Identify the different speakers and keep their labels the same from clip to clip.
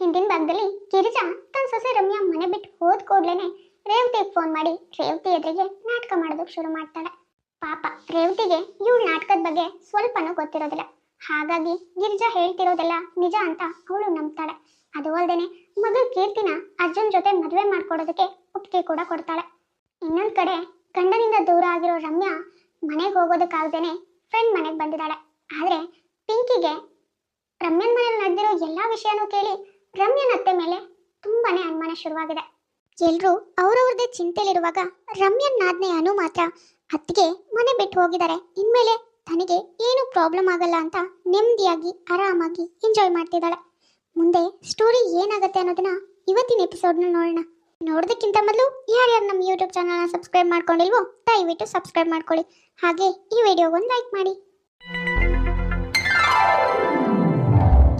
Speaker 1: ಹಿಂದಿನ ಭಾಗದಲ್ಲಿ ಗಿರಿಜಾ ತನ್ನ ಸೊಸೆ ರಮ್ಯಾ ಮನೆ ಬಿಟ್ಟು ಹೋದ ಕೂಡ್ಲೇನೆ ರೇವತಿಗೆ ಫೋನ್ ಮಾಡಿ ರೇವತಿ ಎದುರಿಗೆ ನಾಟಕ ಮಾಡೋದಕ್ಕೆ ಶುರು ಮಾಡ್ತಾಳೆ. ಪಾಪ ರೇವತಿಗೆ ಇವಳ ನಾಟಕದ ಬಗ್ಗೆ ಸ್ವಲ್ಪನೂ ಗೊತ್ತಿರೋದಿಲ್ಲ. ಹಾಗಾಗಿ ಗಿರಿಜಾ ಹೇಳ್ತಿರೋದೆಲ್ಲ ನಿಜ ಅಂತ ಅವಳು ನಂಬ್ತಾಳೆ. ಅದು ಅಲ್ಲದೆ ಮಗಳು ಕೀರ್ತಿನ ಅರ್ಜುನ್ ಜೊತೆ ಮದುವೆ ಮಾಡ್ಕೊಡೋದಕ್ಕೆ ಒಪ್ಪಿಗೆ ಕೂಡ ಕೊಡ್ತಾಳೆ. ಇನ್ನೊಂದ್ ಕಡೆ ಗಂಡನಿಂದ ದೂರ ಆಗಿರೋ ರಮ್ಯಾ ಮನೆಗೆ ಹೋಗೋದಕ್ಕಾಗದೇನೆ ಫ್ರೆಂಡ್ ಮನೆಗೆ ಬಂದಿದ್ದಾಳೆ. ಆದ್ರೆ ಪಿಂಕಿಗೆ ರಮ್ಯನ್ ಮನೇಲಿ ನಡೆದಿರೋ ಎಲ್ಲಾ ವಿಷಯನೂ ಕೇಳಿ ರಮ್ಯನ್ ಅತ್ತೆ ಮೇಲೆ ತುಂಬಾನೇ ಅನುಮಾನ ಶುರುವಾಗಿದೆ. ಎಲ್ರೂ ಅವ್ರವ್ರದೇ ಚಿಂತೆಲಿರುವಾಗ ರಮ್ಯನ್ ನಾದ್ನೆ ಅನು ಮಾತ್ರ ಅತ್ತಿಗೆ ಮನೆ ಬಿಟ್ಟು ಹೋಗಿದ್ದಾರೆ, ಇನ್ಮೇಲೆ ತನಗೆ ಏನು ಪ್ರಾಬ್ಲಮ್ ಆಗಲ್ಲ ಅಂತ ನೆಮ್ಮದಿಯಾಗಿ ಆರಾಮಾಗಿ ಎಂಜಾಯ್ ಮಾಡ್ತಿದ್ದಾಳೆ. ಮುಂದೆ ಸ್ಟೋರಿ ಏನಾಗುತ್ತೆ ಅನ್ನೋದನ್ನ ಇವತ್ತಿನ ಎಪಿಸೋಡ್ನ ನೋಡೋಣ. ನೋಡೋದಕ್ಕಿಂತ ಮೊದಲು ಯಾರ್ಯಾರು ನಮ್ಮ ಯೂಟ್ಯೂಬ್ ಚಾನಲ್ನ ಸಬ್ಸ್ಕ್ರೈಬ್ ಮಾಡ್ಕೊಂಡಿಲ್ವೋ ದಯವಿಟ್ಟು ಸಬ್ಸ್ಕ್ರೈಬ್ ಮಾಡ್ಕೊಳ್ಳಿ. ಹಾಗೆ ಈ ವಿಡಿಯೋಗೊಂದು ಲೈಕ್ ಮಾಡಿ.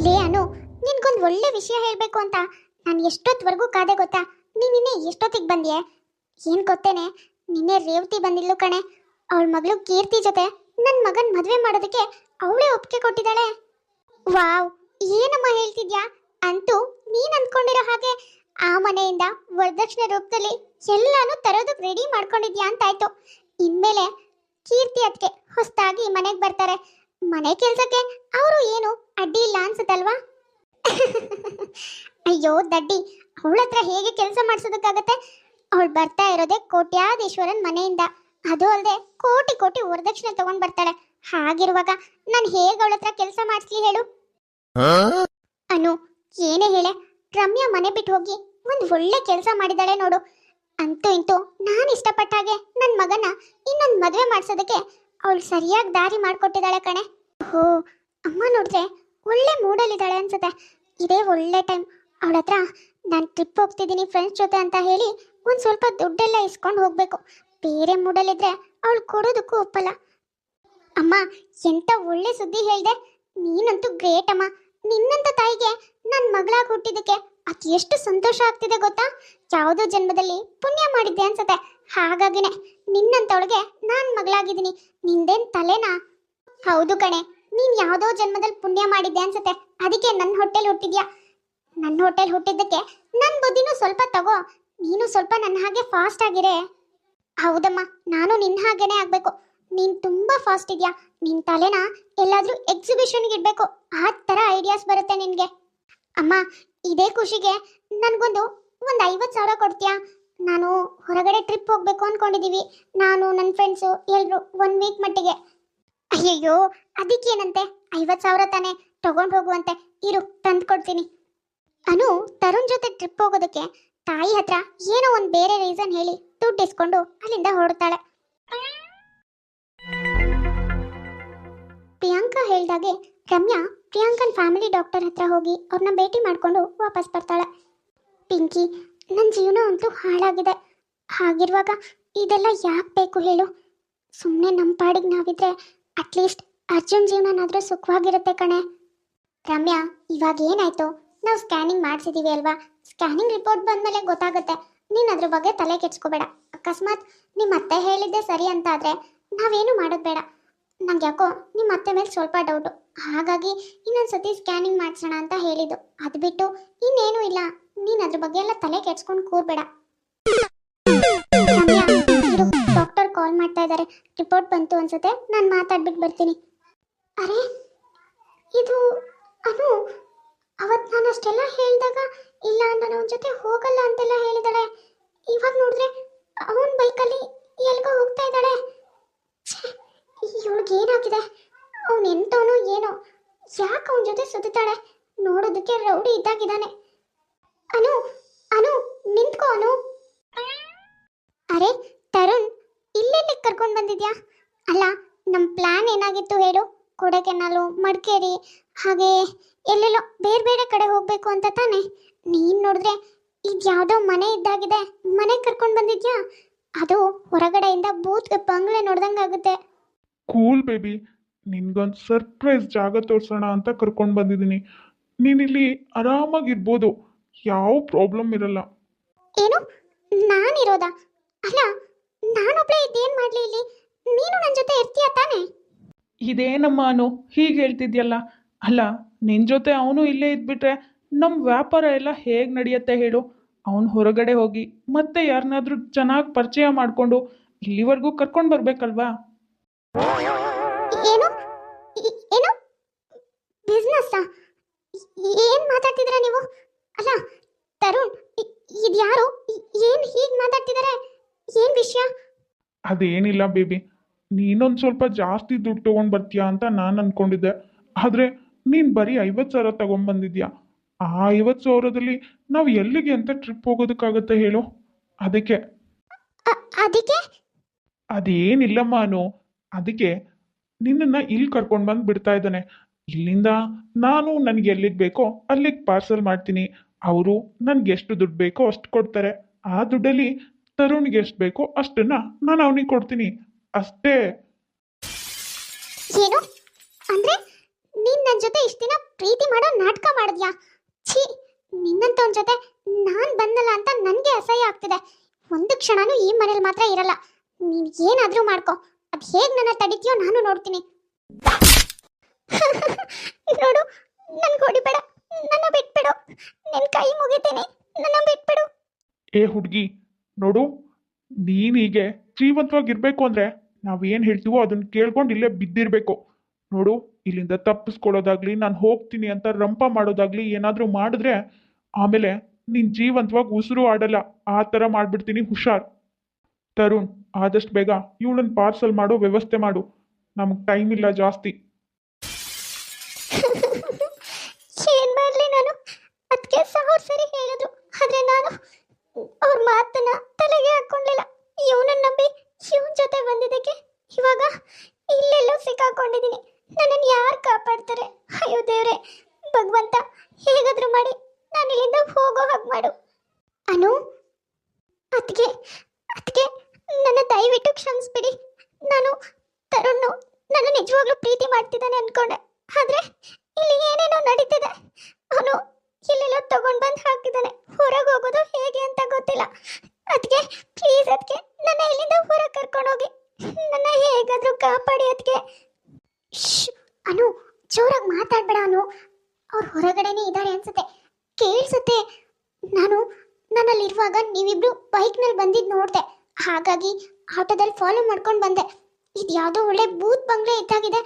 Speaker 1: ಲೇ ಅನು, ನಿನ್ಗೊಂದು ಒಳ್ಳೆ ವಿಷಯ ಹೇಳಬೇಕು ಅಂತ ನಾನು ಎಷ್ಟೊತ್ತವರೆಗೂ ಕಾದೆ ಗೊತ್ತಾ? ನೀನು ನಿನ್ನೆ ಎಷ್ಟೊತ್ತಿಗೆ ಬಂದ್ಯೆ? ಏನು ಗೊತ್ತೇನೆ, ನಿನ್ನೆ ರೇವತಿ ಬಂದಿದ್ಲು ಕಣೆ. ಅವಳ ಮಗಳು ಕೀರ್ತಿ ಜೊತೆ ನನ್ನ ಮಗನ ಮದುವೆ ಮಾಡೋದಕ್ಕೆ ಅವಳೇ ಒಪ್ಪಿಗೆ ಕೊಟ್ಟಿದ್ದಾಳೆ. ವಾವ್, ಏನಮ್ಮ ಹೇಳ್ತಿದ್ಯಾ? ಅಂತೂ ನೀನು ಅಂದ್ಕೊಂಡಿರೋ ಹಾಗೆ ಆ ಮನೆಯಿಂದ ವರದಕ್ಷಿಣೆ ರೂಪದಲ್ಲಿ ಎಲ್ಲಾನು ತರೋದಕ್ಕೆ ರೆಡಿ ಮಾಡ್ಕೊಂಡಿದ್ಯಾ ಅಂತಾಯ್ತು. ಇನ್ಮೇಲೆ ಕೀರ್ತಿ ಅದಕ್ಕೆ ಹೊಸದಾಗಿ ಮನೆಗೆ ಬರ್ತಾರೆ. ಮನೆ ಕೆಲ್ಸಕ್ಕೆ ಅವರು ಏನು ಅಡ್ಡಿ ಇಲ್ಲ ಅನ್ಸುತ್ತಲ್ವಾ? ಅಯ್ಯೋ ದಡ್ಡಿ, ಅವಳ ಹತ್ರ ಹೇಗೆ ಕೆಲಸ ಮಾಡಿಸೋದಕ್ಕಾಗತ್ತೆ? ಅವಳು ಬರ್ತಾ ಇರೋದೇ ಕೋಟ್ಯಾಧೀಶ್ವರನ್ ಮನೆಯಿಂದ, ಅದು ಅಲ್ಲದೆ ಕೋಟಿ ಕೋಟಿ ವರದಕ್ಷಿಣೆ ತಗೊಂಡ್ ಬರ್ತಾಳೆ. ಹಾಗಿರುವಾಗ ನಾನು ಹೇಗೆ ಅವಳ ಹತ್ರ ಕೆಲಸ ಮಾಡಿಸ್ಲಿ ಹೇಳು? ಅನು, ಏನೇ ಹೇಳೆ, ರಮ್ಯಾ ಮನೆ ಬಿಟ್ಟು ಹೋಗಿ ಒಂದು ಒಳ್ಳೆ ಕೆಲಸ ಮಾಡಿದಾಳೆ ನೋಡು. ಅಂತೂ ಇಂತೂ ನಾನು ಇಷ್ಟಪಟ್ಟ ಹಾಗೆ ನನ್ನ ಮಗನ ಇನ್ನೊಂದು ಮದುವೆ ಮಾಡಿಸೋದಕ್ಕೆ ಅವಳು ಸರಿಯಾಗಿ ದಾರಿ ಮಾಡಿಕೊಟ್ಟಿದ್ದಾಳೆ ಕಣೆ. ಓ ಅಮ್ಮ, ನೋಡಿದ್ರೆ ಒಳ್ಳೆ ಮೂಡಲ್ಲಿದ್ದಾಳೆ ಅನ್ಸುತ್ತೆ. ಇದೇ ಒಳ್ಳೆ ಟೈಮ್ ಅವಳ ಹತ್ರ ನಾನು ಟ್ರಿಪ್ ಹೋಗ್ತಿದ್ದೀನಿ ಫ್ರೆಂಡ್ಸ್ ಜೊತೆ ಅಂತ ಹೇಳಿ ಒಂದು ಸ್ವಲ್ಪ ದುಡ್ಡೆಲ್ಲ ಇಸ್ಕೊಂಡು ಹೋಗಬೇಕು. ಬೇರೆ ಮೂಡಲ್ಲಿದ್ರೆ ಅವಳು ಕೊಡೋದಕ್ಕೂ ಒಪ್ಪಲ್ಲ. ಅಮ್ಮ, ಎಂತ ಒಳ್ಳೆ ಸುದ್ದಿ ಹೇಳಿದೆ, ನೀನಂತೂ ಗ್ರೇಟ್ ಅಮ್ಮ. ನಿನ್ನಂತ ತಾಯಿಗೆ ನನ್ನ ಮಗಳಾಗಿ ಹುಟ್ಟಿದ್ದಕ್ಕೆ ಅದು ಎಷ್ಟು ಸಂತೋಷ ಆಗ್ತಿದೆ ಗೊತ್ತಾ? ಯಾವುದೋ ಜನ್ಮದಲ್ಲಿ ಪುಣ್ಯ ಮಾಡಿದ್ದೆ ಅನ್ಸುತ್ತೆ. ಹಾಗಾಗಿನೇ ನಿನ್ನಂತವಳಿಗೆ ನಾನು ಮಗಳಾಗಿದ್ದೀನಿ. ನಿಂದೇನ್ ತಲೆನಾ? ಹೌದು ಕಣೆ, ನೀನ್ ಯಾವುದೋ ಜನ್ಮದಲ್ಲಿ ಪುಣ್ಯ ಮಾಡಿದ್ದೆ ಅನ್ಸುತ್ತೆ. ಅದಕ್ಕೆ ನನ್ನ ಹೊಟ್ಟೆಲ್ ಹುಟ್ಟಿದ್ಯಾ. ನನ್ನ ಹೊಟ್ಟೆಲ್ ಹುಟ್ಟಿದ್ದಕ್ಕೆ ನನ್ನ ಬುದ್ಧಿನೂ ಸ್ವಲ್ಪ ತಗೋ. ನೀನು ಸ್ವಲ್ಪ ನನ್ನ ಹಾಗೆ ಫಾಸ್ಟ್ ಆಗಿರೇ. ಹೌದಮ್ಮ, ನಾನು ನಿನ್ನ ಹಾಗೇನೆ ಆಗ್ಬೇಕು. ನೀನ್ ತುಂಬಾ ಫಾಸ್ಟ್ ಇದೆಯಾ. ನಿನ್ ತಲೆನ ಎಲ್ಲಾದ್ರೂ ಎಕ್ಸಿಬಿಷನ್ಗೆ ಇಡ್ಬೇಕು, ಆ ತರ ಐಡಿಯಾಸ್ ಬರುತ್ತೆ ನಿನ್ಗೆ. ಅಮ್ಮ, ಇದೇ ಖುಷಿಗೆ ನನ್ಗೊಂದು 50,000 ಕೊಡ್ತೀಯಾ? ನಾನು ಹೊರಗಡೆ ಟ್ರಿಪ್ ಹೋಗ್ಬೇಕು ಅನ್ಕೊಂಡಿದೀವಿ, ನಾನು ನನ್ನ ಫ್ರೆಂಡ್ಸು ಎಲ್ರು 1 ವೀಕ್ ಮಟ್ಟಿಗೆ. ಅಯ್ಯಯ್ಯೋ, ಅದಕ್ಕೇನಂತೆ, 50,000 ತಾನೆ, ತಗೊಂಡು ಹೋಗುವಂತೆ. ಇರು, ತಂದು ಕೊಡ್ತೀನಿ. ಅನು ತರುಣ್ ಜೊತೆ ಟ್ರಿಪ್ ಹೋಗೋದಕ್ಕೆ ತಾಯಿ ಹತ್ರ ಏನೋ ಒಂದು ಬೇರೆ ರೀಸನ್ ಹೇಳಿ ದುಡ್ಡು ಇಸ್ಕೊಂಡು ಅಲ್ಲಿಂದ ಹೊರಡ್ತಾಳೆ. ಪ್ರಿಯಾಂಕಾ ಹೇಳ್ದಾಗೆ ರಮ್ಯಾ ಪ್ರಿಯಾಂಕನ್ ಫ್ಯಾಮಿಲಿ ಡಾಕ್ಟರ್ ಹತ್ರ ಹೋಗಿ ಅವ್ರನ್ನ ಭೇಟಿ ಮಾಡ್ಕೊಂಡು ವಾಪಸ್ ಬರ್ತಾಳೆ. ಪಿಂಕಿ, ನನ್ನ ಜೀವನ ಅಂತೂ ಹಾಳಾಗಿದೆ. ಹಾಗಿರುವಾಗ ಇದೆಲ್ಲ ಯಾಕೆ ಬೇಕು ಹೇಳು? ಸುಮ್ಮನೆ ನಮ್ಮ ಪಾಡಿಗೆ ನಾವಿದ್ರೆ ಅಟ್ಲೀಸ್ಟ್ ಅರ್ಜುನ್ ಜೀವನನಾದ್ರೂ ಸುಖವಾಗಿರುತ್ತೆ ಕಣೆ. ರಮ್ಯಾ, ಇವಾಗ ಏನಾಯ್ತು? ನಾವು ಸ್ಕ್ಯಾನಿಂಗ್ ಮಾಡಿಸಿದೀವಿ ಅಲ್ವಾ? ಸ್ಕ್ಯಾನಿಂಗ್ ರಿಪೋರ್ಟ್ ಬಂದಮೇಲೆ ಗೊತ್ತಾಗುತ್ತೆ. ನೀನು ಅದ್ರ ಬಗ್ಗೆ ತಲೆ ಕೆಡ್ಸ್ಕೋಬೇಡ. ಅಕಸ್ಮಾತ್ ನಿಮ್ಮ ಅತ್ತೆ ಹೇಳಿದ್ದೆ ಸರಿ ಅಂತ ಆದರೆ ನಾವೇನು ಮಾಡೋದು ಬೇಡ. ನಂಗೆ ಯಾಕೋ ನಿಮ್ಮ ಅತ್ತೆ ಮೇಲೆ ಸ್ವಲ್ಪ ಡೌಟು, ಹಾಗಾಗಿ ಇನ್ನೊಂದ್ಸತಿ ಸ್ಕ್ಯಾನಿಂಗ್ ಮಾಡಿಸೋಣ ಅಂತ ಹೇಳಿದ್ದು. ಅದು ಬಿಟ್ಟು ಇನ್ನೇನು ಇಲ್ಲ. ನೀನು ಅದ್ರ ಬಗ್ಗೆ ಎಲ್ಲ ತಲೆ ಕೆಡ್ಸ್ಕೊಂಡು ಕೂರ್ಬೇಡ. ರಮ್ಯಾ, ಡಾಕ್ಟರ್ ಕಾಲ್ ಮಾಡ್ತಾ ಇದ್ದಾರೆ. ರಿಪೋರ್ಟ್ ಬಂತು ಅನ್ಸುತ್ತೆ, ನಾನು ಮಾತಾಡ್ಬಿಟ್ಟು ಬರ್ತೀನಿ. ಅರೆ, ಇದು ಅನು ಅವತ್ತು ನಾನು ಅಷ್ಟೆಲ್ಲ ಹೇಳಿದಾಗ ಇಲ್ಲ ನಾನು ಅವನ ಜೊತೆ ಹೋಗಲ್ಲ ಅಂತೆಲ್ಲ ಹೇಳಿದಾಳೆ. ಇವಾಗ ನೋಡಿದ್ರೆ ಅವನ ಬೈಕಲ್ಲಿ ಎಲ್ಗೋ ಹೋಗ್ತಾ ಇದ್ದಾಳೆ. ಇವಳಿಗೆ ಏನಾಗಿದೆ? ಅವನು ಎಂತವನು ಏನೋ, ಯಾಕೆ ಅವನ ಜೊತೆ ಸುತ್ತಾಳೆ? ನೋಡೋದಕ್ಕೆ ರೌಡಿ ಇದ್ದಾಗಿದ್ದಾನೆ. ಅನು ಅನು ನಿಂತ್ಕೋ ಅನು. ಅರೆ ತರುಣ್, ಇಲ್ಲೆಲ್ಲಿ ಕರ್ಕೊಂಡು ಬಂದಿದ್ಯಾ? ಅಲ್ಲ, ನಮ್ಮ ಪ್ಲಾನ್ ಏನಾಗಿತ್ತು ಹೇಳು? ಕೊಡಕೆನಾಲು, ಮಡಿಕೇರಿ, ಹಾಗೆ ಎಲ್ಲೆಲ್ಲೋ ಬೇರೆ ಬೇರೆ ಕಡೆ ಹೋಗ್ಬೇಕು ಅಂತ ತಾನೆ. ನೀನ್ ನೋಡಿದ್ರೆ ಇದ್ಯಾವುದೋ ಮನೆ ಇದ್ದಾಗಿದೆ, ಮನೆಗೆ ಕರ್ಕೊಂಡು ಬಂದಿದ್ಯಾ? ಅದು ಹೊರಗಡೆಯಿಂದ ಬೂತ್ ಬಂಗ್ಲೆ ನೋಡ್ದಂಗಾಗುತ್ತೆ.
Speaker 2: ಕೂಲ್ ಬೇಬಿ, ನಿನ್ಗೊಂದು ಸರ್ಪ್ರೈಸ್ ಜಾಗ ತೋರಿಸೋಣ ಅಂತ ಕರ್ಕೊಂಡು ಬಂದಿದ್ದೀನಿ. ನೀನಿಲ್ಲಿ ಆರಾಮಾಗಿರ್ಬೋದು, ಯಾವ ಪ್ರಾಬ್ಲಮ್ ಇರಲ್ಲ.
Speaker 1: ಏನು, ನಾನಿರೋದಾ? ಅಲ್ಲ, ನಾನೊಬ್ಳೆ ಇದ್ದೇನು ಮಾಡಲಿ ಇಲ್ಲಿ? ನೀನು ನನ್ನ ಜೊತೆ ಇರ್ತೀಯ ತಾನೆ?
Speaker 3: ಇದೇನಮ್ಮ ಅನು ಹೀಗೆ ಹೇಳ್ತಿದ್ಯಲ್ಲ? ಅಲ್ಲ, ನಿನ್ನ ಜೊತೆ ಅವನು ಇಲ್ಲೇ ಇದ್ಬಿಟ್ರೆ ನಮ್ಮ ವ್ಯಾಪಾರ ಎಲ್ಲ ಹೇಗೆ ನಡೆಯುತ್ತೆ ಹೇಳು? ಅವನು ಹೊರಗಡೆ ಹೋಗಿ ಮತ್ತೆ ಯಾರನ್ನಾದ್ರೂ ಚೆನ್ನಾಗಿ ಪರಿಚಯ ಮಾಡಿಕೊಂಡು ಇಲ್ಲಿವರೆಗೂ ಕರ್ಕೊಂಡು ಬರ್ಬೇಕಲ್ವಾ?
Speaker 1: ಏನು ಏನು ಬಿಸ್ನೆಸ್? ಏನ್ ಮಾತಾಡ್ತಿದ್ದೀರಾ ನೀವು? ಅಲ್ಲ ತರುಣ್, ಇದ್ಯಾರು? ಏನ್ ಹೀಗ್ ಮಾತಾಡ್ತಿದ್ದಾರೆ? ಏನ್ ವಿಷಯ?
Speaker 2: ಅದೇನಿಲ್ಲ ಬೇಬಿ, ನೀನೊಂದು ಸ್ವಲ್ಪ ಜಾಸ್ತಿ ದುಡ್ಡು ತೊಗೊಂಡು ಬರ್ತೀಯಾ ಅಂತ ನಾನು ಅಂದ್ಕೊಂಡಿದ್ದೆ. ಆದರೆ ನೀನು ಬರೀ 50,000 ತಗೊಂಡ್ಬಂದಿದ್ಯಾ. ಆ 50,000ದಲ್ಲಿ ನಾವು ಎಲ್ಲಿಗೆ ಅಂತ ಟ್ರಿಪ್ ಹೋಗೋದಕ್ಕಾಗತ್ತೆ ಹೇಳು? ಅದಕ್ಕೆ
Speaker 1: ಅದಕ್ಕೆ
Speaker 2: ಅದೇನಿಲ್ಲಮ್ಮ ಅನು, ಅದಕ್ಕೆ ನಿನ್ನನ್ನು ಇಲ್ಲಿ ಕರ್ಕೊಂಡು ಬಂದು ಬಿಡ್ತಾ ಇದ್ದಾನೆ. ಇಲ್ಲಿಂದ ನಾನು ನನಗೆ ಎಲ್ಲಿಗೆ ಬೇಕೋ ಅಲ್ಲಿಗೆ ಪಾರ್ಸಲ್ ಮಾಡ್ತೀನಿ. ಅವರು ನನಗೆ ಎಷ್ಟು ದುಡ್ಡು ಬೇಕೋ ಅಷ್ಟು ಕೊಡ್ತಾರೆ. ಆ ದುಡ್ಡಲ್ಲಿ ತರುಣ್ಗೆ ಎಷ್ಟು ಬೇಕೋ ಅಷ್ಟನ್ನ ನಾನು ಅವನಿಗೆ ಕೊಡ್ತೀನಿ, ಅಷ್ಟೇ.
Speaker 1: ಏನು ಅಂದ್ರೆ ನೀನ್ ನನ್ ಜೊತೆ ಇಷ್ಟ ದಿನ ಪ್ರೀತಿ ಮಾಡೋ ನಾಟಕ ಮಾಡಿದ್ಯಾ? ಛೀ, ನಿನ್ನಂತವನ್ ಜೊತೆ ನಾನ್ ಬಂದಲ್ಲ ಅಂತ ನನ್ಗೆ ಅಸಹ್ಯ ಆಗ್ತಿದೆ. ಒಂದು ಕ್ಷಣನೂ ಈ ಮನೇಲಿ ಮಾತ್ರ ಇರಲ್ಲ. ನೀನ್ ಏನಾದ್ರೂ ಮಾಡ್ಕೊ, ಅದ್ ಹೇಗ್ ನನ್ನ ತಡಿತೀಯೋ ನಾನು ನೋಡ್ತೀನಿ. ನೋಡು, ನನ್ ಹೊಡಿಬೇಡ, ನನ್ನ ಬಿಟ್ಬಿಡು, ನಿನ್ ಕೈ ಮುಗಿತೀನಿ, ನನ್ನ ಬಿಟ್ಬಿಡು.
Speaker 2: ಏ ಹುಡುಗಿ, ನೋಡು, ನೀನು ಹೀಗೆ ಜೀವಂತವಾಗಿರ್ಬೇಕು ಅಂದರೆ ನಾವೇನು ಹೇಳ್ತೀವೋ ಅದನ್ನು ಕೇಳ್ಕೊಂಡು ಇಲ್ಲೇ ಬಿದ್ದಿರಬೇಕು. ನೋಡು, ಇಲ್ಲಿಂದ ತಪ್ಪಿಸ್ಕೊಳ್ಳೋದಾಗ್ಲಿ, ನಾನು ಹೋಗ್ತೀನಿ ಅಂತ ರಂಪ ಮಾಡೋದಾಗ್ಲಿ ಏನಾದರೂ ಮಾಡಿದ್ರೆ ಆಮೇಲೆ ನೀನು ಜೀವಂತವಾಗಿ ಉಸಿರು ಆಡಲ್ಲ. ಆ ಥರ ಮಾಡಿಬಿಡ್ತೀನಿ, ಹುಷಾರ್. ತರುಣ್, ಆದಷ್ಟು ಬೇಗ ಇವಳನ್ನ ಪಾರ್ಸಲ್ ಮಾಡೋ ವ್ಯವಸ್ಥೆ ಮಾಡು, ನಮಗೆ ಟೈಮ್ ಇಲ್ಲ ಜಾಸ್ತಿ.
Speaker 1: ಏನ್ ಮಾಡ್ಲಿ ನಾನು? ಅದಕ್ಕೆ 1000 ಸರಿ ಹೇಳಿದ್ರು, ಆದ್ರೆ ನಾನು ಅವ್ರ ಮಾತನ್ನ ತಲೆಗೆ ಹಾಕೊಂಡಿಲ್ಲ. ಇವನನ್ನ ನಂಬಿ ಇವನ್ ಜೊತೆ ಬಂದಿದ್ದಕ್ಕೆ ಇವಾಗ ಇಲ್ಲೆಲ್ಲೋ ಸಿಕ್ಕಾಕೊಂಡಿದ್ದೀನಿ. ನನ್ನನ್ನು ಯಾರು ಕಾಪಾಡ್ತಾರೆ? ಅಯ್ಯೋ ದೇವ್ರೆ, ಭಗವಂತ, ಹೇಗಾದ್ರೂ ಮಾಡಿ ನಾನು ಇಲ್ಲಿಂದ ಹೋಗೋ ಹಾಗೆ ಮಾಡು. ಅನು, ಅದಕ್ಕೆ ಅದಕ್ಕೆ ನನ್ನ ದಯವಿಟ್ಟು ಕ್ಷಮಿಸ್ಬಿಡಿ. ನಾನು ತರುಣ್ಣು ನನ್ನ ನಿಜವಾಗ್ಲೂ ಪ್ರೀತಿ ಮಾಡ್ತಿದ್ದಾನೆ ಅನ್ಕೊಂಡೆ, ಆದ್ರೆ ಇಲ್ಲಿ ಏನೇನೋ ನಡೀತಿದೆ. ಅವನು ಇಲ್ಲೆಲ್ಲೋ ತಗೊಂಡ್ ಬಂದು ಹಾಕಿದ್ದಾನೆ. ಹೊರಗೆ ಹೋಗೋದು ಹೇಗೆ ಅಂತ ಗೊತ್ತಿಲ್ಲ. ಅದಕ್ಕೆ ಪ್ಲೀಸ್, ಅದಕ್ಕೆ ನನ್ನ ಇಲ್ಲಿಂದ ಹೊರಗೆ ಕರ್ಕೊಂಡೋಗಿ ನನ್ನ ಹೇಗಾದ್ರೂ ಕಾಪಾಡಿ. ಅದಕ್ಕೆ ಅನು, ಜೋರಾಗಿ ಮಾತಾಡ್ಬೇಡ ಅನು. ಅವ್ರು ಹೊರಗಡೆನೇ ಇದ್ದಾರೆ ಅನ್ಸುತ್ತೆ, ಕೇಳಿಸುತ್ತೆ. ನನ್ನಲ್ಲಿರುವಾಗ ನೀವಿಬ್ರು ಬೈಕ್ನಲ್ಲಿ ಬಂದಿದ್ದು ನೋಡಿದೆ, ಹಾಗಾಗಿ ಆಟೋದಲ್ಲಿ ಫಾಲೋ ಮಾಡ್ಕೊಂಡು ಬಂದೆ. ಇದು ಯಾವುದೋ ಒಳ್ಳೆ ಬೂತ್ ಬಂಗ್ಲೆ ಇದ್ದಾಗಿದೆ,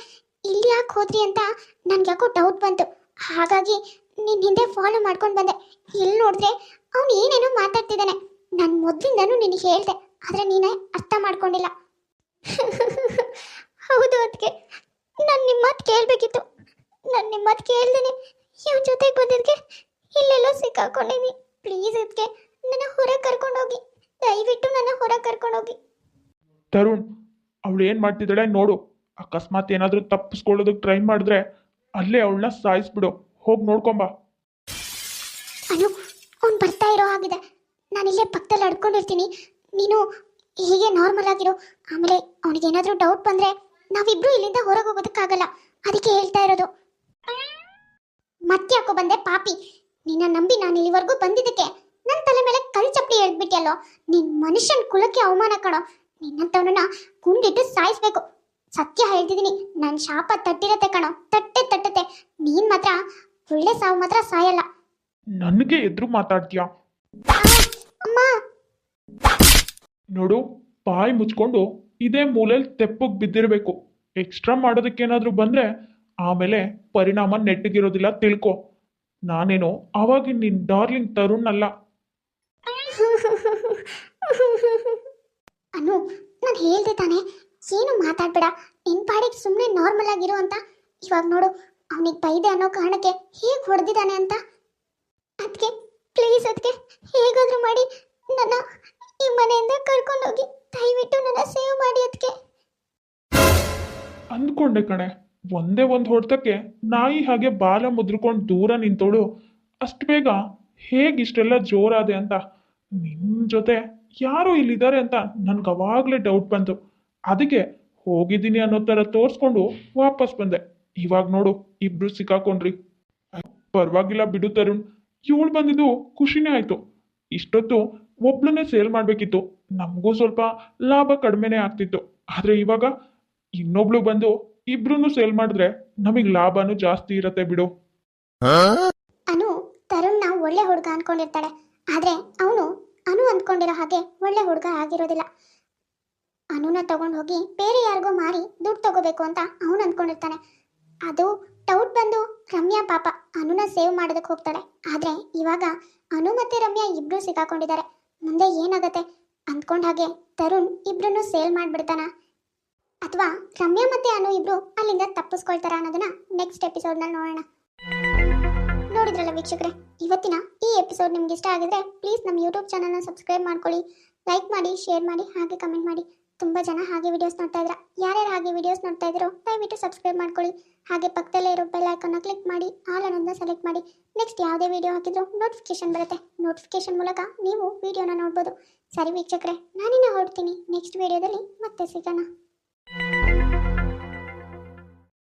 Speaker 1: ಇಲ್ಲಿ ಯಾಕೆ ಹೋದ್ರಿ ಅಂತ ನನ್ಗೆ ಯಾಕೋ ಡೌಟ್ ಬಂತು. ಹಾಗಾಗಿ ನಿನ್ನ ಹಿಂದೆ ಫಾಲೋ ಮಾಡ್ಕೊಂಡು ಬಂದೆ. ಇಲ್ಲಿ ನೋಡಿದ್ರೆ ಅವನು ಏನೇನೋ ಮಾತಾಡ್ತಿದ್ದಾನೆ. ನಾನು ಮೊದಲಿಂದನೂ ನಿನಗೆ ಹೇಳ್ದೆ, ಆದರೆ ನೀನೇ ಅರ್ಥ ಮಾಡ್ಕೊಂಡಿಲ್ಲ. ಹೌದು, ಅದಕ್ಕೆ ನಾನು ನಿಮ್ಮ ಮಾತು ಕೇಳಬೇಕಿತ್ತು. ನಾನು ನಿಮ್ಮ ಮಾತು ಕೇಳ್ದೇನೆ ಇವನ ಜೊತೆಗೆ ಬಂದಿದ್ದಕ್ಕೆ ಇಲ್ಲೆಲ್ಲೋ ಸಿಕ್ಕಾಕೊಂಡಿದ್ದೀನಿ. ಪ್ಲೀಸ್, ಅದಕ್ಕೆ ನನ್ನ ಹೊರಗೆ ಕರ್ಕೊಂಡೋಗಿ, ದಯವಿಟ್ಟು ನನ್ನ ಹೊರಗೆ ಕರ್ಕೊಂಡೋಗಿ.
Speaker 2: ತರುಣ್, ಅವಳು ಏನು ಮಾಡ್ತಿದ್ದಾಳೆ ನೋಡು. ಅಕಸ್ಮಾತ್ ಏನಾದರೂ ತಪ್ಪಿಸ್ಕೊಳ್ಳೋದಕ್ಕೆ ಟ್ರೈ ಮಾಡಿದ್ರೆ ಅಲ್ಲೇ ಅವಳನ್ನ ಸಾಯಿಸ್ಬಿಡು. ಹೋಗಿ ನೋಡ್ಕೊಂಬ.
Speaker 1: ಅನು, ಅವ್ನು ಬರ್ತಾ ಇರೋ ಹಾಗಿದೆ. ನಾನಿಲ್ಲೇ ಪಕ್ಕದಲ್ಲಿ ಅಡ್ಕೊಂಡಿರ್ತೀನಿ, ನೀನು ಹೀಗೆ ನಾರ್ಮಲ್ ಆಗಿರೋ. ಆಮೇಲೆ ಅವನಿಗೇನಾದರೂ ಡೌಟ್ ಬಂದರೆ ನಾವಿಬ್ರು ಇಲ್ಲಿಂದ ಹೊರಗೆ ಹೋಗೋದಕ್ಕಾಗಲ್ಲ. ಅದಕ್ಕೆ ಹೇಳ್ತಾ ಇರೋದು. ಮತ್ತೆ ಯಾಕೋ ಬಂದೆ ಪಾಪಿ? ನಿನ್ನ ನಂಬಿ ನಾನು ಇಲ್ಲಿವರೆಗೂ ಬಂದಿದ್ದಕ್ಕೆ ನನ್ನ ತಲೆ ಮೇಲೆ ಕಲ್ ಚಪ್ಪಲಿ ಎಳ್ಬಿಟ್ಟಿಯಲ್ಲೋ. ನಿನ್ನ ಮನುಷ್ಯನ ಕುಲಕ್ಕೆ ಅವಮಾನ ಕಣೋ. ನಿನ್ನಂತವನನ್ನ ಗುಂಡಿಟ್ಟು ಸಾಯಿಸ್ಬೇಕು. ಸತ್ಯ ಹೇಳ್ತಿದ್ದೀನಿ, ನನ್ನ ಶಾಪ ತಟ್ಟಿರತ್ತೆ ಕಣೋ, ತಟ್ಟತ್ತೆ. ನೀನ್ ಮಾತ್ರ ಒಳ್ಳೆ ಸಾವು ಮಾತ್ರ ಸಾಯಲ್ಲ.
Speaker 2: ನನಗೆ ಎದುರು ಮಾತಾಡ್ತೀಯಾ?
Speaker 1: ಅಮ್ಮ,
Speaker 2: ನೋಡು, ಬಾಯಿ ಮುಚ್ಕೊಂಡು ಇದೇ ಮೂಲೆಯಲ್ಲಿ ತೆಪ್ಪಗೆ ಬಿದ್ದಿರಬೇಕು. ಎಕ್ಸ್ಟ್ರಾ ಮಾಡೋದಕ್ಕೇನಾದರೂ ಬಂದರೆ ಆಮೇಲೆ ಪರಿಣಾಮ ನೆಟ್ಟಿಗಿರೋದಿಲ್ಲ, ತಿಳ್ಕೊ. ನಾನೇನು ಆವಾಗಿನ ನಿನ್ನ ಡಾರ್ಲಿಂಗ್ ತರುಣ್ ಅಲ್ಲ.
Speaker 1: ಅನು, ನಾನು ಹೇಳ್ದೆ ತಾನೆ, ಏನು ಮಾತಾಡ್ಬೇಡ, ನಿನ್ ಪಾಡಿಗೆ ಸುಮ್ಮನೆ ನಾರ್ಮಲ್ ಆಗಿರೋ ಅಂತ. ಇವಾಗ ನೋಡು, ಅವನಿಗೆ ಬೈದೆ ಅನ್ನೋ ಕಾರಣಕ್ಕೆ ಹೇಗೆ ಹೊಡೆದಿದ್ದಾನೆ ಅಂತ. ಅದಕ್ಕೆ ಪ್ಲೀಸ್, ಅದಕ್ಕೆ ಹೇಗಾದ್ರೂ ಮಾಡಿ ನನ್ನ ಈ ಮನೆಯಿಂದ ಕರ್ಕೊಂಡೋಗಿ, ದಯವಿಟ್ಟು ನನ್ನ ಸೇವ್ ಮಾಡಿ. ಅದಕ್ಕೆ
Speaker 2: ಅಂದ್ಕೊಂಡೆ ಕಣೆ, ಒಂದೇ ಒಂದು ಹೊಡೆತಕ್ಕೆ ನಾಯಿ ಹಾಗೆ ಬಾಲ ಮುದ್ರಕೊಂಡು ದೂರ ನಿಂತೋಳು ಅಷ್ಟು ಬೇಗ ಹೇಗೆ ಇಷ್ಟೆಲ್ಲ ಜೋರಾದೆ ಅಂತ. ನಿನ್ನ ಜೊತೆ ಯಾರೋ ಇಲ್ಲಿದ್ದಾರೆ ಅಂತ ನನ್ಗೆ ಅವಾಗಲೇ ಡೌಟ್ ಬಂತು. ಅದಕ್ಕೆ ಹೋಗಿದ್ದೀನಿ ಅನ್ನೋ ಥರ ತೋರಿಸ್ಕೊಂಡು ವಾಪಸ್ ಬಂದೆ. ಇವಾಗ ನೋಡು, ಇಬ್ರು ಸಿಕ್ಕಾಕೊಂಡ್ರಿ. ಪರವಾಗಿಲ್ಲ ಬಿಡು ತರುಣ್, ಇವಳು ಬಂದಿದ್ದು ಖುಷಿನೇ ಆಯಿತು. ಇಷ್ಟೊತ್ತು ಒಬ್ಳನ್ನೇ ಸೇಲ್ ಮಾಡಬೇಕಿತ್ತು, ನಮಗೂ ಸ್ವಲ್ಪ ಲಾಭ ಕಡಿಮೆನೇ ಆಗ್ತಿತ್ತು. ಆದರೆ ಇವಾಗ ಇನ್ನೊಬ್ಳು ಬಂದು ಇಬ್ರು ಸೇಲ್ ಮಾಡಿದ್ರೆ ನಮಗೆ ಲಾಭನೂ ಜಾಸ್ತಿ ಇರತ್ತೆ ಬಿಡು.
Speaker 1: ಅನು, ತರುಣ್ ಒಳ್ಳೆ ಹುಡುಗ ಅನ್ಕೊಂಡಿರ್ತಾಳೆ. ಆದ್ರೆ ಅವನು ಅನು ಅಂದ್ಕೊಂಡಿರೋ ಹಾಗೆ ಒಳ್ಳೆ ಹುಡುಗ ಆಗಿರೋದಿಲ್ಲ. ಅನುನ ತಗೊಂಡು ಹೋಗಿ ಬೇರೆ ಯಾರಿಗೋ ಮಾರಿ ದುಡ್ಡು ತಗೋಬೇಕು ಅಂತ ಅವನು ಅಂದ್ಕೊಂಡಿರ್ತಾನೆ. ಅದು ಡೌಟ್ ಬಂದು ರಮ್ಯಾ ಪಾಪ ಅನುನ ಸೇವ್ ಮಾಡೋದಕ್ಕೆ ಹೋಗ್ತಾಳೆ. ಆದ್ರೆ ಇವಾಗ ಅನು ಮತ್ತೆ ರಮ್ಯಾ ಇಬ್ರು ಸಿಕ್ಕಾಕೊಂಡಿದ್ದಾರೆ. ಮುಂದೆ ಏನಾಗತ್ತೆ ಅಂದ್ಕೊಂಡ ಹಾಗೆ ತರುಣ್ ಇಬ್ರನ್ನು ಸೇಲ್ ಮಾಡ್ಬಿಡ್ತಾನ, ಅಥವಾ ರಮ್ಯಾ ಮತ್ತೆ ಅನು ಇಬ್ರು ಅಲ್ಲಿಂದ ತಪ್ಪಿಸ್ಕೊಳ್ತಾರ ಅನ್ನೋದನ್ನ ನೆಕ್ಸ್ಟ್ ಎಪಿಸೋಡ್ನಲ್ಲಿ ನೋಡೋಣ. ನೋಡಿದ್ರಲ್ಲ ವೀಕ್ಷಕರೇ, ಇವತ್ತಿನ ಈ ಎಪಿಸೋಡ್ ನಿಮ್ಗೆ ಇಷ್ಟ ಆಗಿದ್ರೆ ಪ್ಲೀಸ್ ನಮ್ಮ ಯೂಟ್ಯೂಬ್ ಚಾನಲ್ನ ಸಬ್ಸ್ಕ್ರೈಬ್ ಮಾಡ್ಕೊಳ್ಳಿ, ಲೈಕ್ ಮಾಡಿ, ಶೇರ್ ಮಾಡಿ, ಹಾಗೆ ಕಮೆಂಟ್ ಮಾಡಿ. ತುಂಬ ಜನ ಹಾಗೆ ವಿಡಿಯೋಸ್ ನೋಡ್ತಾ ಇದ್ರ, ಯಾರ್ಯಾರು ಹಾಗೆ ವಿಡಿಯೋಸ್ ನೋಡ್ತಾ ಇದ್ರೋ ದಯವಿಟ್ಟು ಸಬ್ಸ್ಕ್ರೈಬ್ ಮಾಡ್ಕೊಳ್ಳಿ. ಹಾಗೆ ಪಕ್ಕದಲ್ಲೇ ಇರೋ ಬೆಲ್ ಐಕಾನ್ನ ಕ್ಲಿಕ್ ಮಾಡಿ ಆಲ್ ಅನ್ನೋದನ್ನ ಸೆಲೆಕ್ಟ್ ಮಾಡಿ. ನೆಕ್ಸ್ಟ್ ಯಾವುದೇ ವಿಡಿಯೋ ಹಾಕಿದ್ರೂ ನೋಟಿಫಿಕೇಶನ್ ಬರುತ್ತೆ. ನೋಟಿಫಿಕೇಶನ್ ಮೂಲಕ ನೀವು ವಿಡಿಯೋನ ನೋಡ್ಬೋದು. ಸರಿ ವೀಕ್ಷಕರೇ, ನಾನಿನ್ನ ಹೊರಡ್ತೀನಿ. ನೆಕ್ಸ್ಟ್ ವಿಡಿಯೋದಲ್ಲಿ ಮತ್ತೆ ಸಿಗೋಣ.